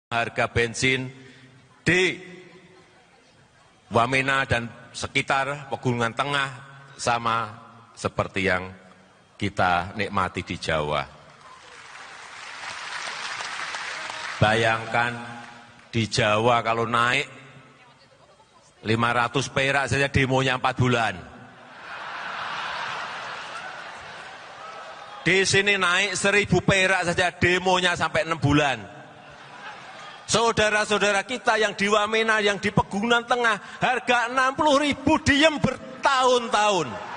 Harga bensin di Wamena dan sekitar Pegunungan Tengah sama seperti yang kita nikmati di Jawa. Bayangkan di Jawa kalau naik 500 perak saja demonya 4 bulan. Di sini naik 1000 perak saja demonya sampai 6 bulan. Saudara-saudara kita yang di Wamena, yang di Pegunungan Tengah, harga 60.000 diem bertahun-tahun.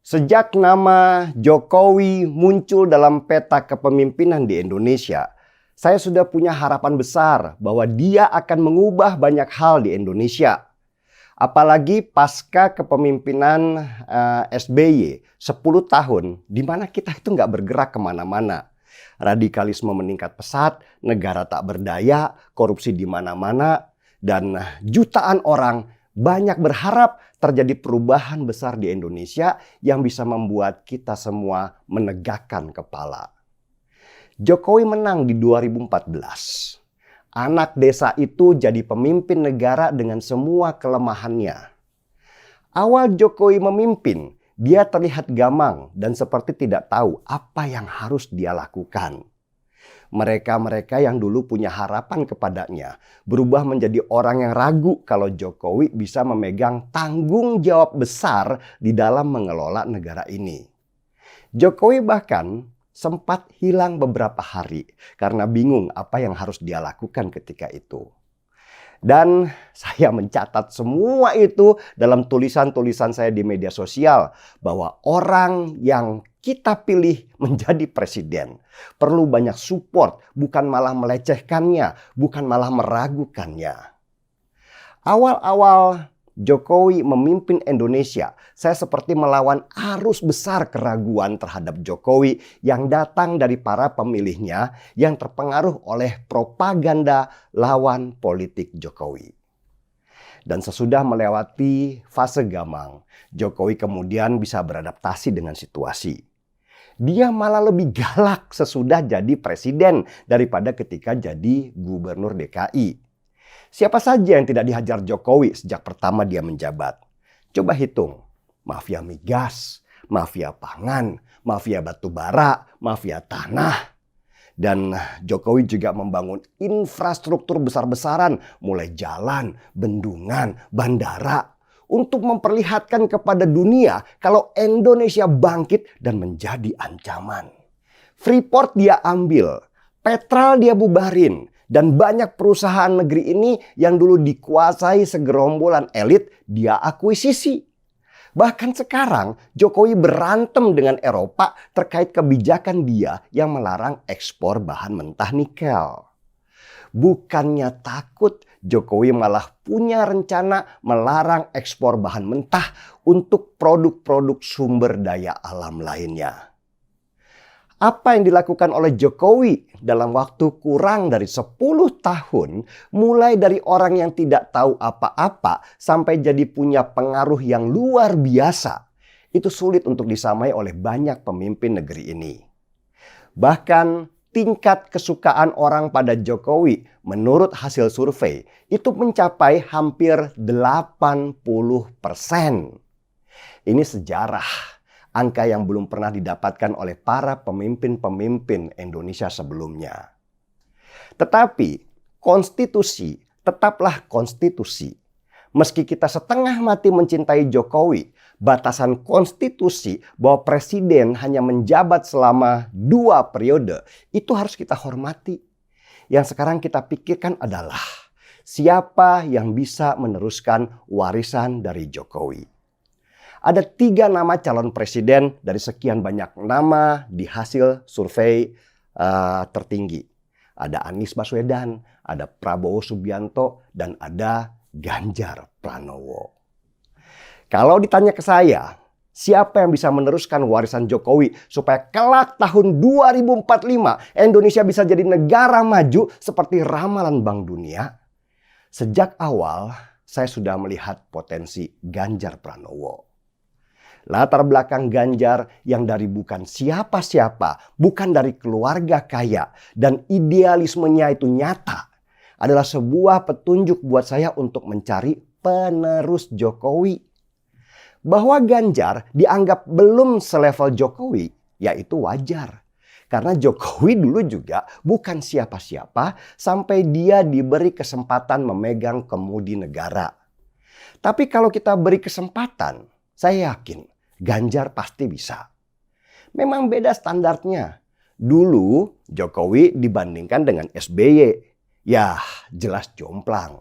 Sejak nama Jokowi muncul dalam peta kepemimpinan di Indonesia, saya sudah punya harapan besar bahwa dia akan mengubah banyak hal di Indonesia. Apalagi pasca kepemimpinan SBY 10 tahun, di mana kita itu nggak bergerak kemana-mana. Radikalisme meningkat pesat, negara tak berdaya, korupsi di mana-mana, dan jutaan orang banyak berharap terjadi perubahan besar di Indonesia yang bisa membuat kita semua menegakkan kepala. Jokowi menang di 2014. Anak desa itu jadi pemimpin negara dengan semua kelemahannya. Awal Jokowi memimpin, dia terlihat gamang dan seperti tidak tahu apa yang harus dia lakukan. Mereka-mereka yang dulu punya harapan kepadanya berubah menjadi orang yang ragu kalau Jokowi bisa memegang tanggung jawab besar di dalam mengelola negara ini. Jokowi bahkan sempat hilang beberapa hari karena bingung apa yang harus dia lakukan ketika itu. Dan saya mencatat semua itu dalam tulisan-tulisan saya di media sosial bahwa orang yang kita pilih menjadi presiden perlu banyak support, bukan malah melecehkannya, bukan malah meragukannya. Awal-awal Jokowi memimpin Indonesia, saya seperti melawan arus besar keraguan terhadap Jokowi yang datang dari para pemilihnya yang terpengaruh oleh propaganda lawan politik Jokowi. Dan sesudah melewati fase gamang, Jokowi kemudian bisa beradaptasi dengan situasi. Dia malah lebih galak sesudah jadi presiden daripada ketika jadi gubernur DKI. Siapa saja yang tidak dihajar Jokowi sejak pertama dia menjabat? Coba hitung. Mafia migas, mafia pangan, mafia batubara, mafia tanah. Dan Jokowi juga membangun infrastruktur besar-besaran, mulai jalan, bendungan, bandara, untuk memperlihatkan kepada dunia kalau Indonesia bangkit dan menjadi ancaman. Freeport dia ambil, Petral dia bubarin, dan banyak perusahaan negeri ini yang dulu dikuasai segerombolan elit dia akuisisi. Bahkan sekarang Jokowi berantem dengan Eropa terkait kebijakan dia yang melarang ekspor bahan mentah nikel. Bukannya takut, Jokowi malah punya rencana melarang ekspor bahan mentah untuk produk-produk sumber daya alam lainnya. Apa yang dilakukan oleh Jokowi dalam waktu kurang dari 10 tahun, mulai dari orang yang tidak tahu apa-apa sampai jadi punya pengaruh yang luar biasa, itu sulit untuk disamai oleh banyak pemimpin negeri ini. Bahkan tingkat kesukaan orang pada Jokowi menurut hasil survei itu mencapai hampir 80%. Ini sejarah, angka yang belum pernah didapatkan oleh para pemimpin-pemimpin Indonesia sebelumnya. Tetapi konstitusi tetaplah konstitusi. Meski kita setengah mati mencintai Jokowi, batasan konstitusi bahwa presiden hanya menjabat selama 2 periode, itu harus kita hormati. Yang sekarang kita pikirkan adalah siapa yang bisa meneruskan warisan dari Jokowi. Ada 3 nama calon presiden dari sekian banyak nama di hasil survei tertinggi. Ada Anies Baswedan, ada Prabowo Subianto, dan ada Ganjar Pranowo. Kalau ditanya ke saya, Siapa yang bisa meneruskan warisan Jokowi supaya kelak tahun 2045 Indonesia bisa jadi negara maju seperti ramalan Bank Dunia? Sejak awal saya sudah melihat potensi Ganjar Pranowo. Latar belakang Ganjar yang dari bukan siapa-siapa, bukan dari keluarga kaya, dan idealismenya itu nyata, adalah sebuah petunjuk buat saya untuk mencari penerus Jokowi. Bahwa Ganjar dianggap belum selevel Jokowi, yaitu wajar. Karena Jokowi dulu juga bukan siapa-siapa sampai dia diberi kesempatan memegang kemudi negara. Tapi kalau kita beri kesempatan, saya yakin Ganjar pasti bisa. Memang beda standarnya. Dulu Jokowi dibandingkan dengan SBY. Ya jelas jomplang.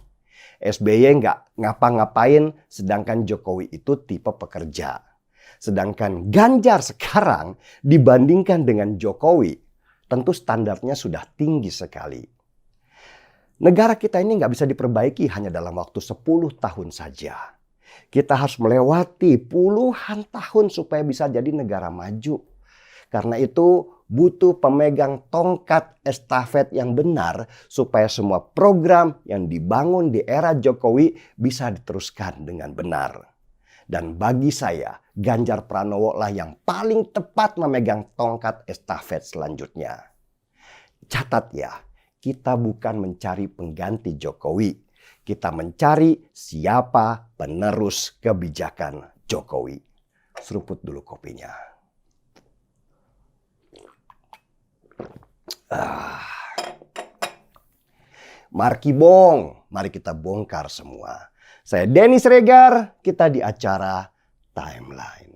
SBY nggak ngapa-ngapain, sedangkan Jokowi itu tipe pekerja. Sedangkan Ganjar sekarang dibandingkan dengan Jokowi, tentu standarnya sudah tinggi sekali. Negara kita ini nggak bisa diperbaiki hanya dalam waktu 10 tahun saja. Kita harus melewati puluhan tahun supaya bisa jadi negara maju. Karena itu butuh pemegang tongkat estafet yang benar supaya semua program yang dibangun di era Jokowi bisa diteruskan dengan benar. Dan bagi saya, Ganjar Pranowo lah yang paling tepat memegang tongkat estafet selanjutnya. Catat ya, kita bukan mencari pengganti Jokowi. Kita mencari siapa penerus kebijakan Jokowi. Seruput dulu kopinya. Markibong, mari kita bongkar semua. Saya Denny Sregar, kita di acara Timeline.